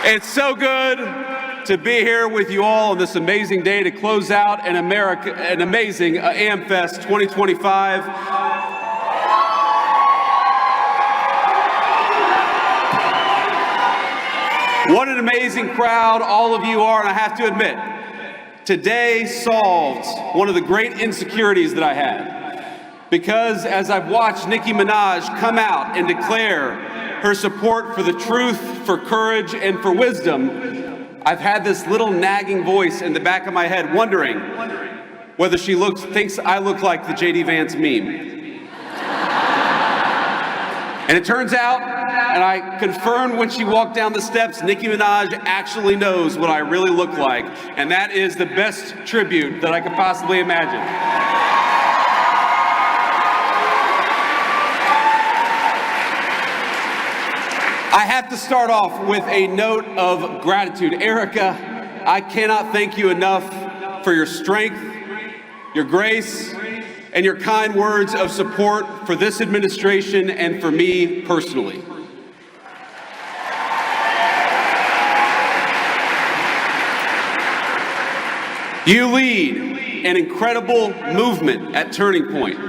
It's so good to be here with you all on this amazing day to close out an amazing AmFest 2025. What an amazing crowd all of you are, and I have to admit, today solved one of the great insecurities that I had. Because as I've watched Nicki Minaj come out and declare her support for the truth, for courage, and for wisdom, I've had this little nagging voice in the back of my head wondering whether she thinks I look like the JD Vance meme. And it turns out, and I confirmed when she walked down the steps, Nicki Minaj actually knows what I really look like, and that is the best tribute that I could possibly imagine. I have to start off with a note of gratitude. Erica, I cannot thank you enough for your strength, your grace, and your kind words of support for this administration and for me personally. You lead an incredible movement at Turning Point,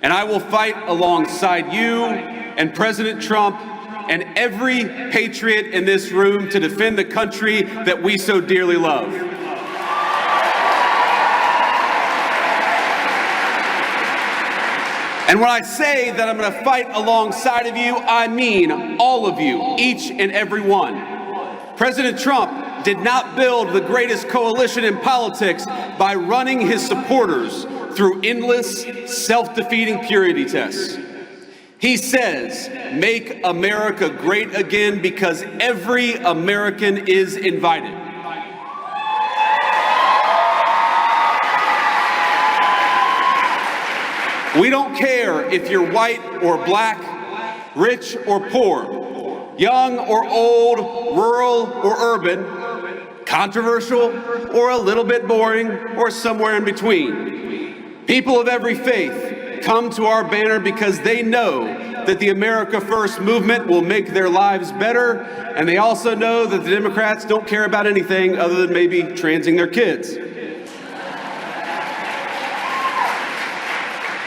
and I will fight alongside you and President Trump and every patriot in this room to defend the country that we so dearly love. And when I say that I'm going to fight alongside of you, I mean all of you, each and every one. President Trump did not build the greatest coalition in politics by running his supporters through endless, self-defeating purity tests. He says, "Make America great again," because every American is invited. We don't care if you're white or black, rich or poor, young or old, rural or urban, controversial or a little bit boring, or somewhere in between. People of every faith come to our banner because they know that the America First movement will make their lives better, and they also know that the Democrats don't care about anything other than maybe transing their kids.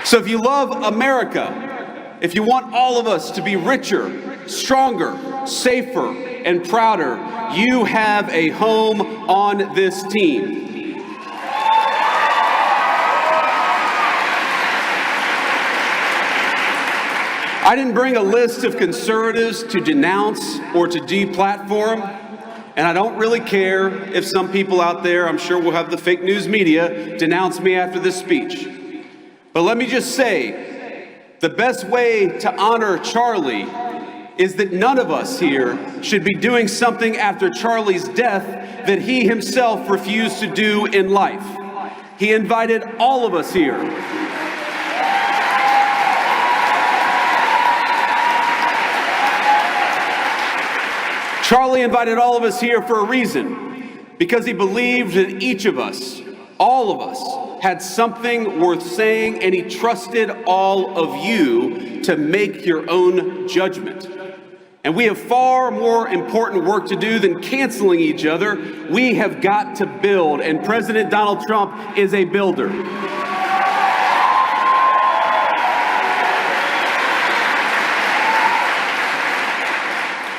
So if you love America, if you want all of us to be richer, stronger, safer, and prouder, you have a home on this team. I didn't bring a list of conservatives to denounce or to deplatform, and I don't really care if some people out there, I'm sure we'll have the fake news media, denounce me after this speech. But let me just say, the best way to honor Charlie is that none of us here should be doing something after Charlie's death that he himself refused to do in life. He invited all of us here. Charlie invited all of us here for a reason, because he believed that each of us, all of us, had something worth saying, and he trusted all of you to make your own judgment. And we have far more important work to do than canceling each other. We have got to build, and President Donald Trump is a builder.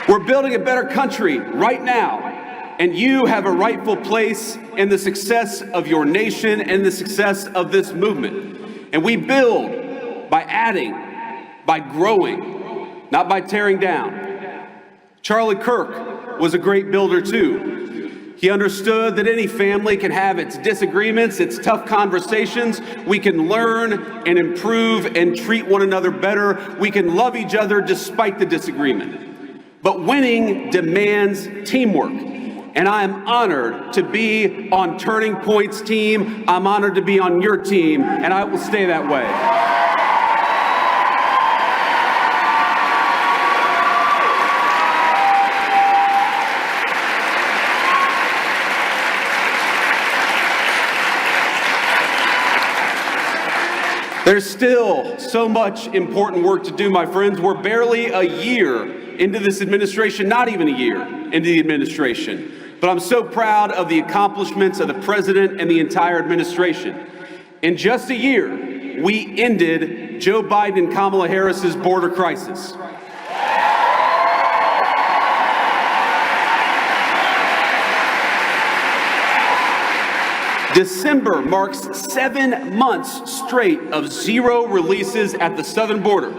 We're building a better country right now, and you have a rightful place in the success of your nation and the success of this movement. And we build by adding, by growing, not by tearing down. Charlie Kirk was a great builder too. He understood that any family can have its disagreements, its tough conversations. We can learn and improve and treat one another better. We can love each other despite the disagreement. But winning demands teamwork. And I am honored to be on Turning Point's team. I'm honored to be on your team, and I will stay that way. There's still so much important work to do, my friends. We're barely a year into this administration, not even a year. into the administration. But I'm so proud of the accomplishments of the president and the entire administration. In just a year, we ended Joe Biden and Kamala Harris's border crisis. December marks 7 months straight of zero releases at the southern border.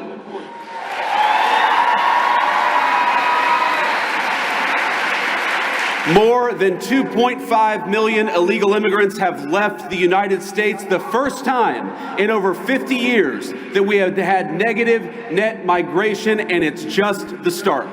More than 2.5 million illegal immigrants have left the United States, the first time in over 50 years that we have had negative net migration, and it's just the start.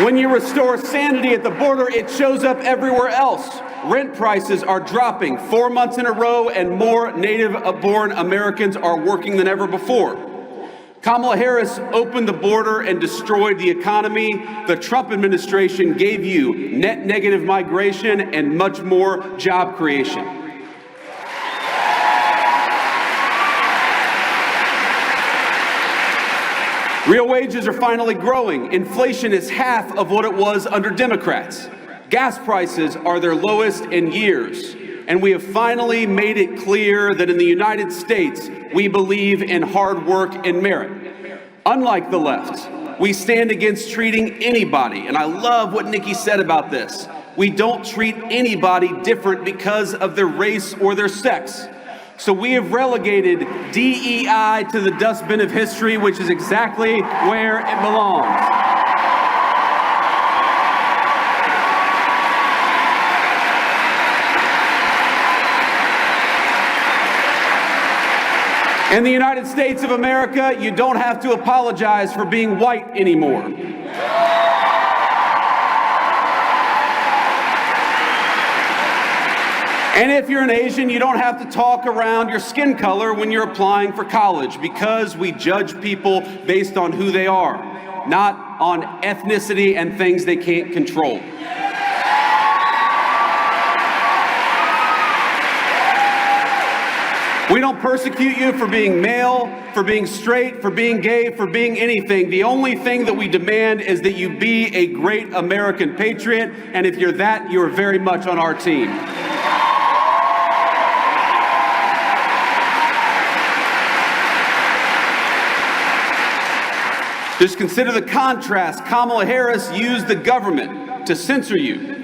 When you restore sanity at the border, it shows up everywhere else. Rent prices are dropping 4 months in a row, and more native-born Americans are working than ever before. Kamala Harris opened the border and destroyed the economy. The Trump administration gave you net negative migration and much more job creation. Real wages are finally growing. Inflation is half of what it was under Democrats. Gas prices are their lowest in years. And we have finally made it clear that in the United States, we believe in hard work and merit. Unlike the left, we stand against treating anybody, and I love what Nikki said about this. We don't treat anybody different because of their race or their sex. So we have relegated DEI to the dustbin of history, which is exactly where it belongs. In the United States of America, you don't have to apologize for being white anymore. And if you're an Asian, you don't have to talk around your skin color when you're applying for college, because we judge people based on who they are, not on ethnicity and things they can't control. We don't persecute you for being male, for being straight, for being gay, for being anything. The only thing that we demand is that you be a great American patriot, and if you're that, you're very much on our team. Just consider the contrast. Kamala Harris used the government to censor you.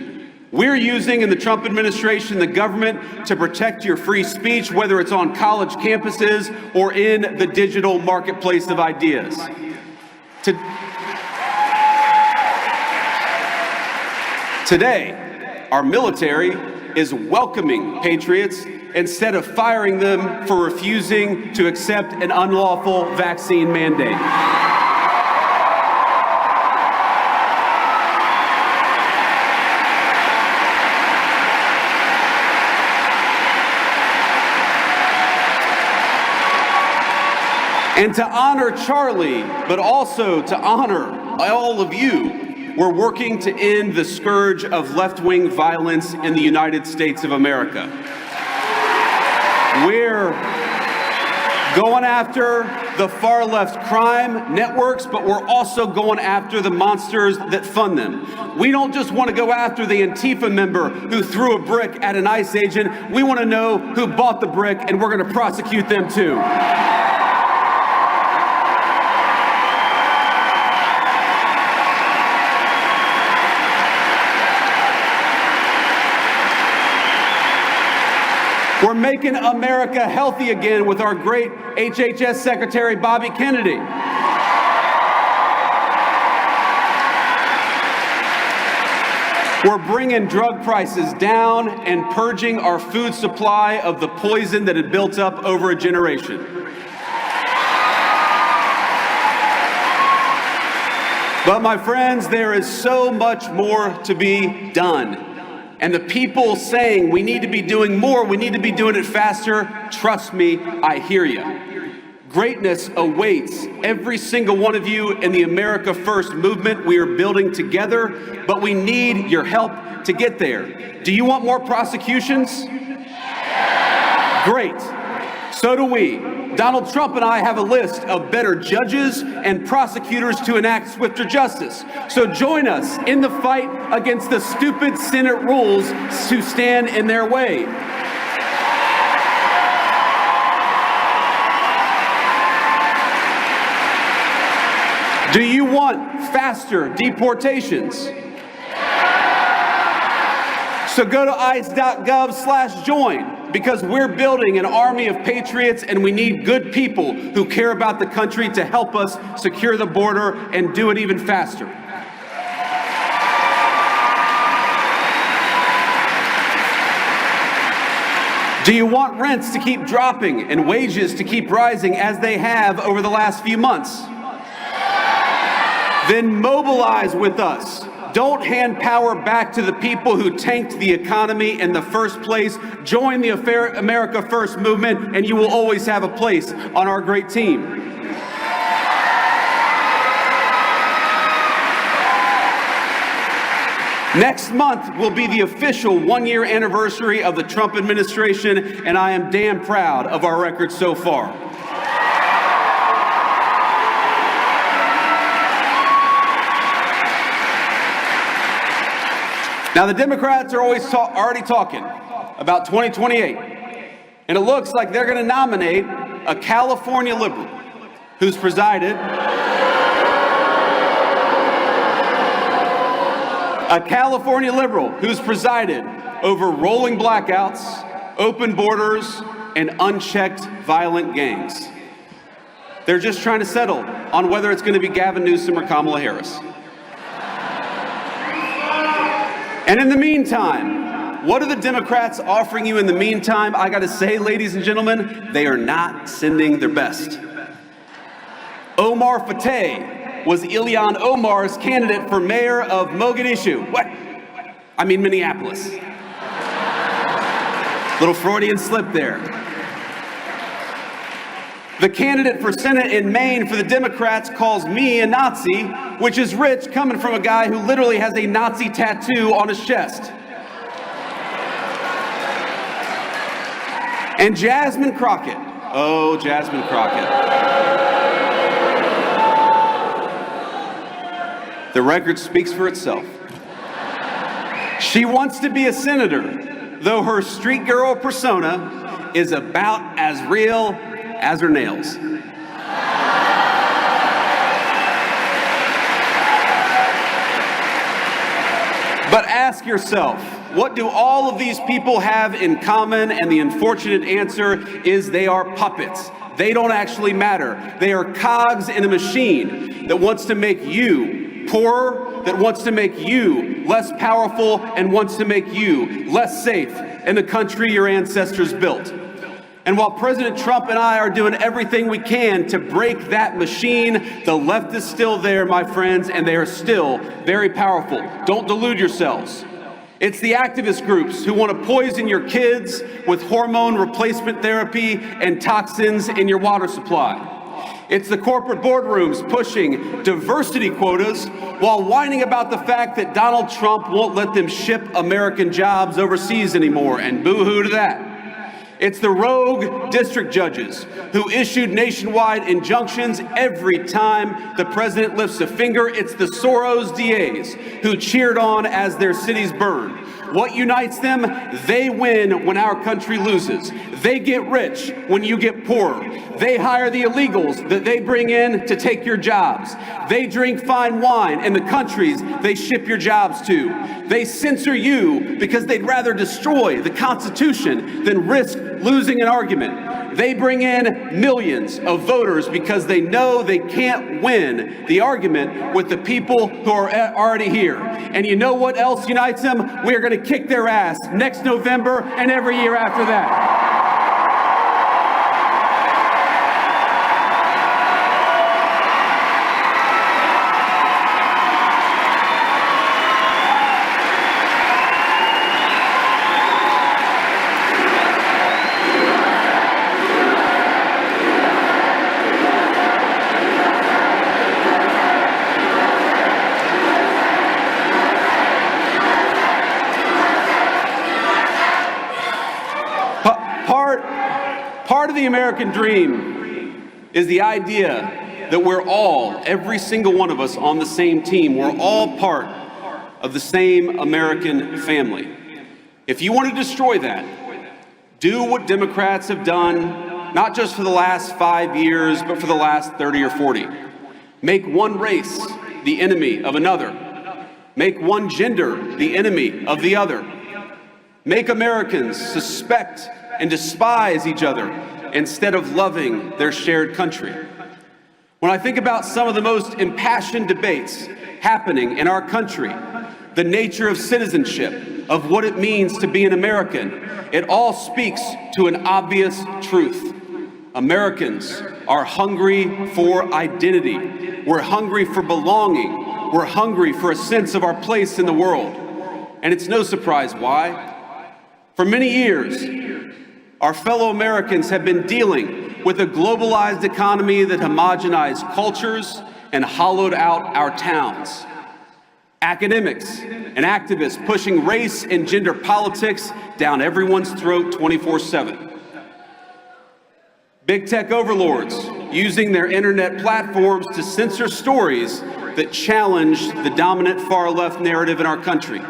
We're using, in the Trump administration, the government to protect your free speech, whether it's on college campuses or in the digital marketplace of ideas. Today, our military is welcoming patriots instead of firing them for refusing to accept an unlawful vaccine mandate. And to honor Charlie, but also to honor all of you, we're working to end the scourge of left-wing violence in the United States of America. We're going after the far-left crime networks, but we're also going after the monsters that fund them. We don't just want to go after the Antifa member who threw a brick at an ICE agent. We want to know who bought the brick, and we're going to prosecute them too. We're making America healthy again with our great HHS Secretary Bobby Kennedy. We're bringing drug prices down and purging our food supply of the poison that had built up over a generation. But my friends, there is so much more to be done. And the people saying we need to be doing more, we need to be doing it faster, trust me, I hear you. Greatness awaits every single one of you in the America First movement we are building together, but we need your help to get there. Do you want more prosecutions? Great. So do we. Donald Trump and I have a list of better judges and prosecutors to enact swifter justice. So join us in the fight against the stupid Senate rules to stand in their way. Do you want faster deportations? So go to ice.gov/join, because we're building an army of patriots and we need good people who care about the country to help us secure the border and do it even faster. Do you want rents to keep dropping and wages to keep rising as they have over the last few months? Then mobilize with us. Don't hand power back to the people who tanked the economy in the first place. Join the America First movement, and you will always have a place on our great team. Next month will be the official one-year anniversary of the Trump administration, and I am damn proud of our record so far. Now, the Democrats are already talking about 2028, and it looks like they're going to nominate a California liberal who's presided over rolling blackouts, open borders, and unchecked violent gangs. They're just trying to settle on whether it's going to be Gavin Newsom or Kamala Harris. And in the meantime, what are the Democrats offering you in the meantime? I got to say, ladies and gentlemen, they are not sending their best. Omar Fateh was Ilhan Omar's candidate for mayor of Mogadishu. Minneapolis. Little Freudian slip there. The candidate for Senate in Maine for the Democrats calls me a Nazi, which is rich coming from a guy who literally has a Nazi tattoo on his chest. And Jasmine Crockett. Oh, Jasmine Crockett. The record speaks for itself. She wants to be a senator, though her street girl persona is about as real as her nails. But ask yourself, what do all of these people have in common? And the unfortunate answer is they are puppets. They don't actually matter. They are cogs in a machine that wants to make you poorer, that wants to make you less powerful, and wants to make you less safe in the country your ancestors built. And while President Trump and I are doing everything we can to break that machine, the left is still there, my friends, and they are still very powerful. Don't delude yourselves. It's the activist groups who want to poison your kids with hormone replacement therapy and toxins in your water supply. It's the corporate boardrooms pushing diversity quotas while whining about the fact that Donald Trump won't let them ship American jobs overseas anymore, and boo-hoo to that. It's the rogue district judges who issued nationwide injunctions every time the president lifts a finger. It's the Soros DAs who cheered on as their cities burned. What unites them? They win when our country loses. They get rich when you get poorer. They hire the illegals that they bring in to take your jobs. They drink fine wine in the countries they ship your jobs to. They censor you because they'd rather destroy the Constitution than risk losing an argument. They bring in millions of voters because they know they can't win the argument with the people who are already here. And you know what else unites them? We are going to kick their ass next November and every year after that. Part of the American dream is the idea that we're all, every single one of us, on the same team. We're all part of the same American family. If you want to destroy that, do what Democrats have done, not just for the last 5 years, but for the last 30 or 40. Make one race the enemy of another. Make one gender the enemy of the other. Make Americans suspect and despise each other instead of loving their shared country. When I think about some of the most impassioned debates happening in our country, the nature of citizenship, of what it means to be an American, it all speaks to an obvious truth. Americans are hungry for identity. We're hungry for belonging. We're hungry for a sense of our place in the world. And it's no surprise why. For many years, our fellow Americans have been dealing with a globalized economy that homogenized cultures and hollowed out our towns. Academics and activists pushing race and gender politics down everyone's throat 24/7. Big tech overlords using their internet platforms to censor stories that challenge the dominant far-left narrative in our country.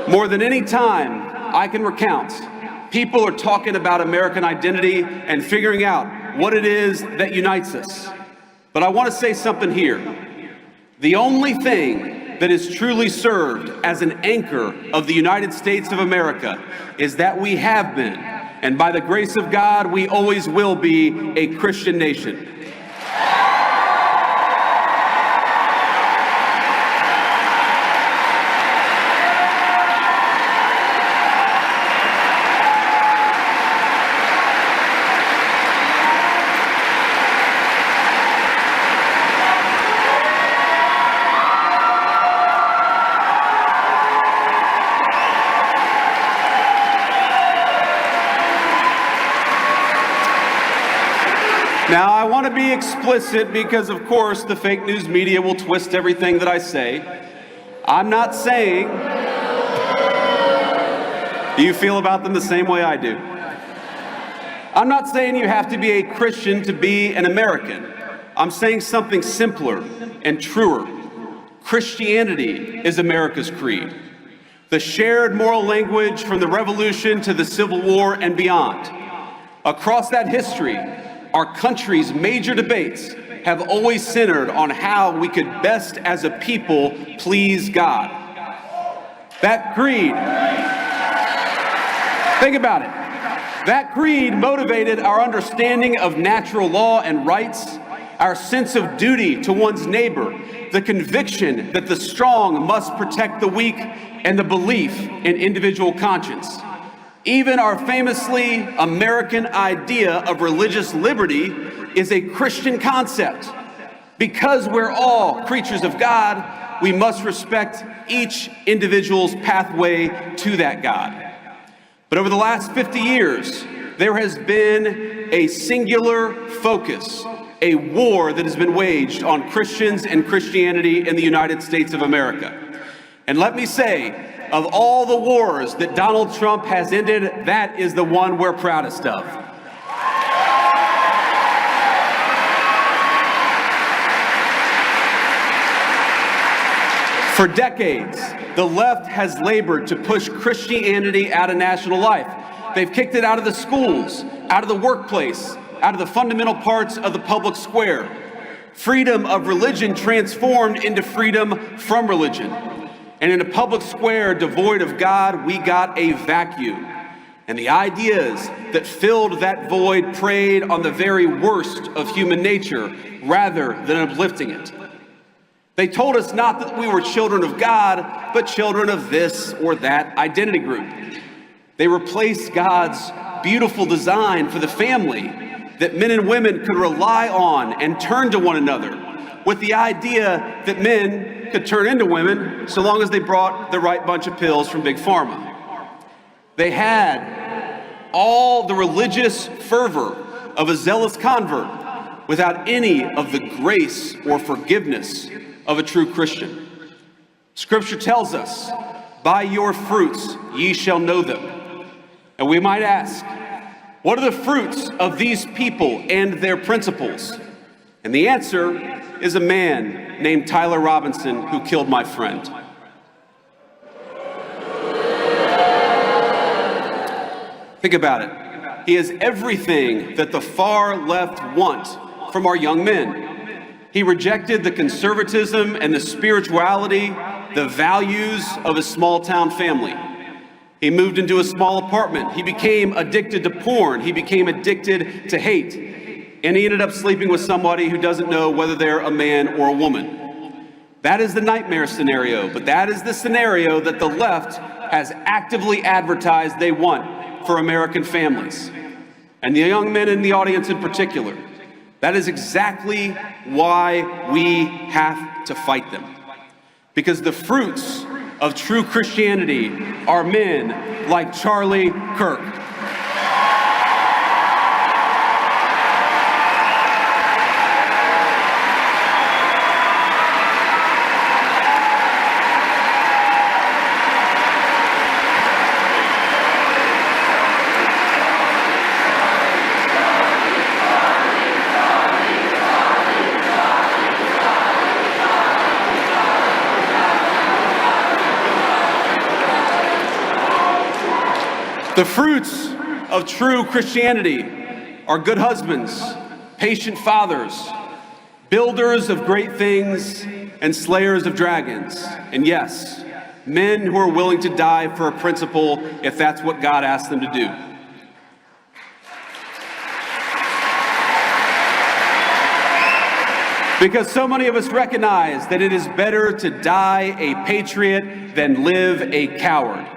More than any time I can recount, people are talking about American identity and figuring out what it is that unites us. But I want to say something here. The only thing that is truly served as an anchor of the United States of America is that we have been, and by the grace of God, we always will be, a Christian nation. Now, I want to be explicit because, of course, the fake news media will twist everything that I say. I'm not saying... Do you feel about them the same way I do? I'm not saying you have to be a Christian to be an American. I'm saying something simpler and truer. Christianity is America's creed. The shared moral language from the Revolution to the Civil War and beyond. Across that history, our country's major debates have always centered on how we could best as a people please God. That creed, think about it. That creed motivated our understanding of natural law and rights, our sense of duty to one's neighbor, the conviction that the strong must protect the weak, and the belief in individual conscience. Even our famously American idea of religious liberty is a Christian concept. Because we're all creatures of God, we must respect each individual's pathway to that God. But over the last 50 years, there has been a singular focus, a war that has been waged on Christians and Christianity in the United States of America. And let me say, of all the wars that Donald Trump has ended, that is the one we're proudest of. For decades, the left has labored to push Christianity out of national life. They've kicked it out of the schools, out of the workplace, out of the fundamental parts of the public square. Freedom of religion transformed into freedom from religion. And in a public square devoid of God, we got a vacuum. And the ideas that filled that void preyed on the very worst of human nature rather than uplifting it. They told us not that we were children of God, but children of this or that identity group. They replaced God's beautiful design for the family that men and women could rely on and turn to one another with the idea that men could turn into women so long as they brought the right bunch of pills from Big Pharma. They had all the religious fervor of a zealous convert without any of the grace or forgiveness of a true Christian. Scripture tells us, "By your fruits ye shall know them." And we might ask, What are the fruits of these people and their principles? And the answer is a man named Tyler Robinson who killed my friend. Think about it. He has everything that the far left want from our young men. He rejected the conservatism and the spirituality, the values of a small town family. He moved into a small apartment. He became addicted to porn. He became addicted to hate. And he ended up sleeping with somebody who doesn't know whether they're a man or a woman. That is the nightmare scenario, but that is the scenario that the left has actively advertised they want for American families. And the young men in the audience in particular. That is exactly why we have to fight them. Because the fruits of true Christianity are men like Charlie Kirk. The fruits of true Christianity are good husbands, patient fathers, builders of great things, and slayers of dragons. And yes, men who are willing to die for a principle if that's what God asks them to do. Because so many of us recognize that it is better to die a patriot than live a coward.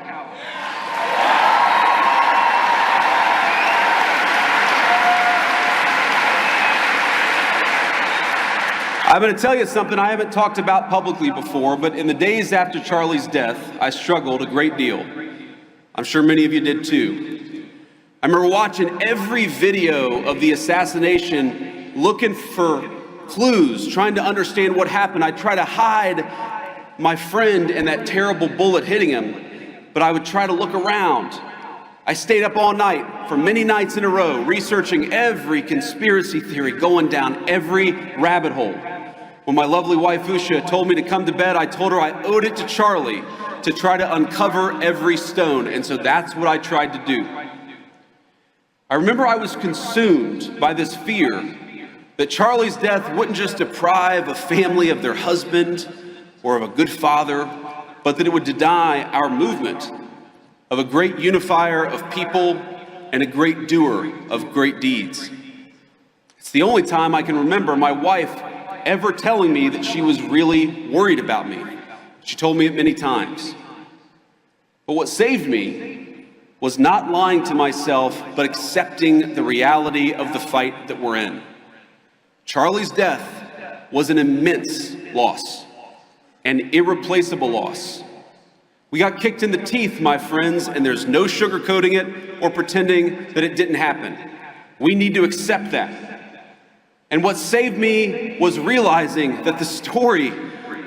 I'm going to tell you something I haven't talked about publicly before, but in the days after Charlie's death, I struggled a great deal. I'm sure many of you did too. I remember watching every video of the assassination, looking for clues, trying to understand what happened. I tried to hide my friend and that terrible bullet hitting him, but I would try to look around. I stayed up all night for many nights in a row, researching every conspiracy theory, going down every rabbit hole. When my lovely wife, Usha, told me to come to bed, I told her I owed it to Charlie to try to uncover every stone, and so that's what I tried to do. I remember I was consumed by this fear that Charlie's death wouldn't just deprive a family of their husband or of a good father, but that it would deny our movement of a great unifier of people and a great doer of great deeds. It's the only time I can remember my wife ever telling me that she was really worried about me. She told me it many times. But what saved me was not lying to myself, but accepting the reality of the fight that we're in. Charlie's death was an immense loss, an irreplaceable loss. We got kicked in the teeth, my friends, and there's no sugarcoating it or pretending that it didn't happen. We need to accept that. And what saved me was realizing that the story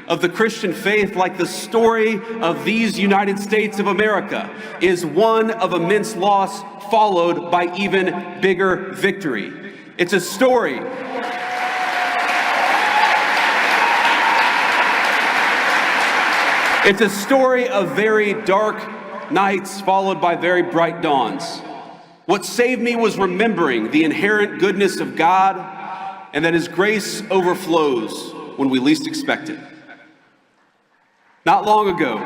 of the Christian faith, like the story of these United States of America, is one of immense loss followed by even bigger victory. It's a story. It's a story of very dark nights followed by very bright dawns. What saved me was remembering the inherent goodness of God and that His grace overflows when we least expect it. Not long ago,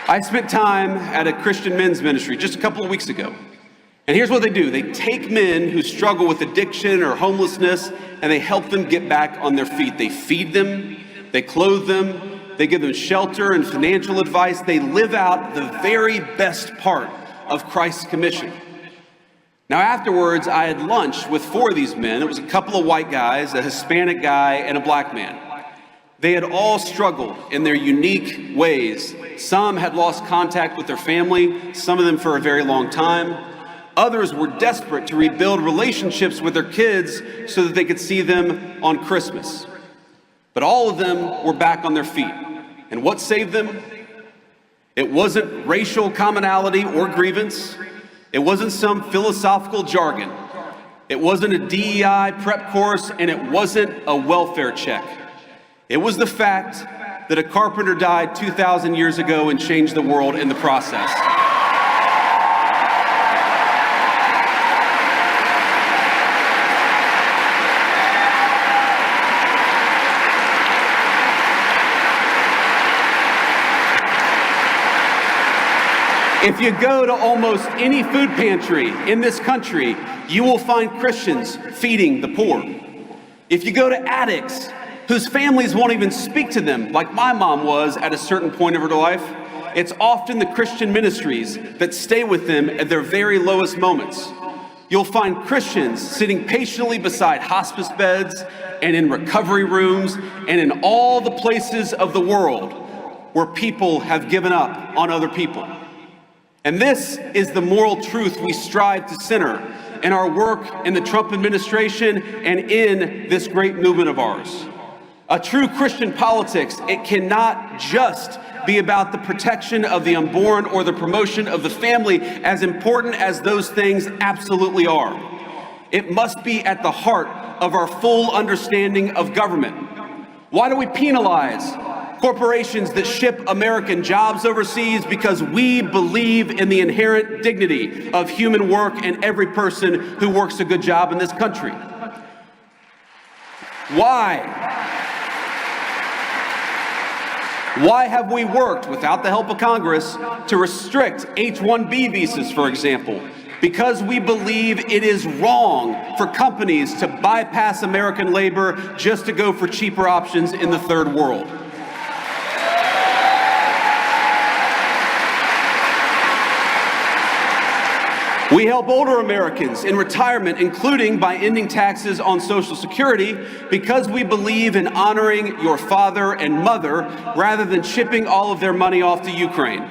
I spent time at a Christian men's ministry just a couple of weeks ago. And here's what they do. They take men who struggle with addiction or homelessness and they help them get back on their feet. They feed them, they clothe them, they give them shelter and financial advice. They live out the very best part of Christ's commission. Now afterwards, I had lunch with 4 of these men. It was a couple of white guys, a Hispanic guy, and a black man. They had all struggled in their unique ways. Some had lost contact with their family, some of them for a very long time. Others were desperate to rebuild relationships with their kids so that they could see them on Christmas. But all of them were back on their feet. And what saved them? It wasn't racial commonality or grievance. It wasn't some philosophical jargon. It wasn't a DEI prep course, and it wasn't a welfare check. It was the fact that a carpenter died 2,000 years ago and changed the world in the process. If you go to almost any food pantry in this country, you will find Christians feeding the poor. If you go to addicts whose families won't even speak to them, like my mom was at a certain point of her life, it's often the Christian ministries that stay with them at their very lowest moments. You'll find Christians sitting patiently beside hospice beds and in recovery rooms and in all the places of the world where people have given up on other people. And this is the moral truth we strive to center in our work in the Trump administration and in this great movement of ours. A true Christian politics, it cannot just be about the protection of the unborn or the promotion of the family, as important as those things absolutely are. It must be at the heart of our full understanding of government. Why do we penalize corporations that ship American jobs overseas? Because we believe in the inherent dignity of human work and every person who works a good job in this country. Why have we worked, without the help of Congress, to restrict H-1B visas, for example? Because we believe it is wrong for companies to bypass American labor just to go for cheaper options in the third world. We help older Americans in retirement, including by ending taxes on Social Security, because we believe in honoring your father and mother rather than shipping all of their money off to Ukraine.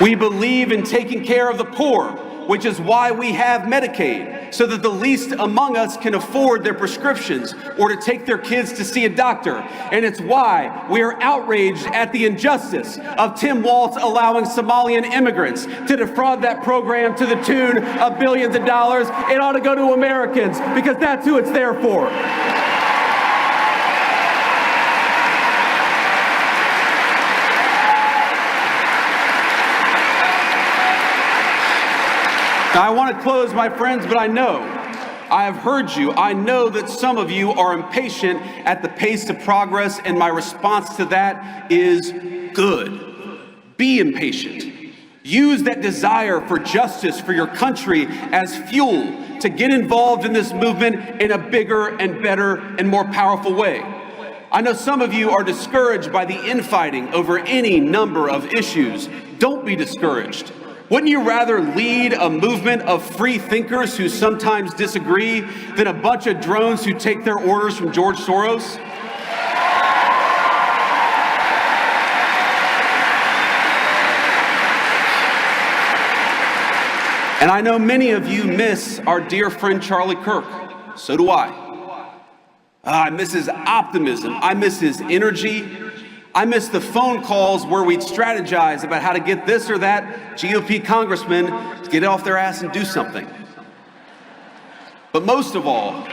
We believe in taking care of the poor, which is why we have Medicaid, so that the least among us can afford their prescriptions or to take their kids to see a doctor. And it's why we are outraged at the injustice of Tim Walz allowing Somalian immigrants to defraud that program to the tune of billions of dollars. It ought to go to Americans, because that's who it's there for. Now, I want to close, my friends, but I have heard you. I know that some of you are impatient at the pace of progress, and my response to that is good. Be impatient. Use that desire for justice for your country as fuel to get involved in this movement in a bigger and better and more powerful way. I know some of you are discouraged by the infighting over any number of issues. Don't be discouraged. Wouldn't you rather lead a movement of free thinkers who sometimes disagree than a bunch of drones who take their orders from George Soros? And I know many of you miss our dear friend Charlie Kirk. So do I. I miss his optimism. I miss his energy. I miss the phone calls where we'd strategize about how to get this or that GOP congressman to get off their ass and do something. But most of all,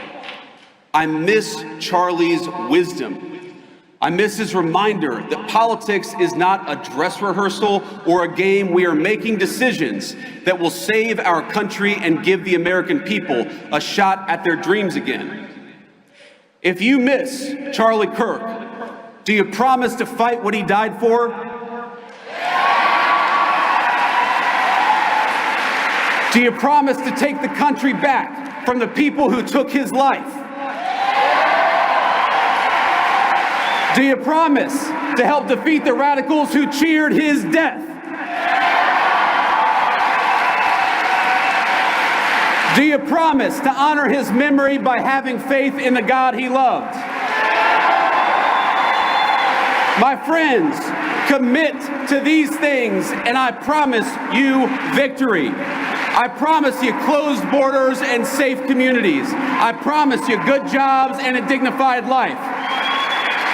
I miss Charlie's wisdom. I miss his reminder that politics is not a dress rehearsal or a game. We are making decisions that will save our country and give the American people a shot at their dreams again. If you miss Charlie Kirk, do you promise to fight what he died for? Do you promise to take the country back from the people who took his life? Do you promise to help defeat the radicals who cheered his death? Do you promise to honor his memory by having faith in the God he loved? My friends, commit to these things, and I promise you victory. I promise you closed borders and safe communities. I promise you good jobs and a dignified life.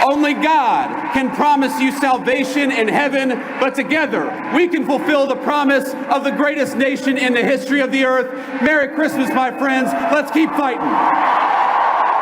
Only God can promise you salvation in heaven, but together we can fulfill the promise of the greatest nation in the history of the earth. Merry Christmas, my friends. Let's keep fighting.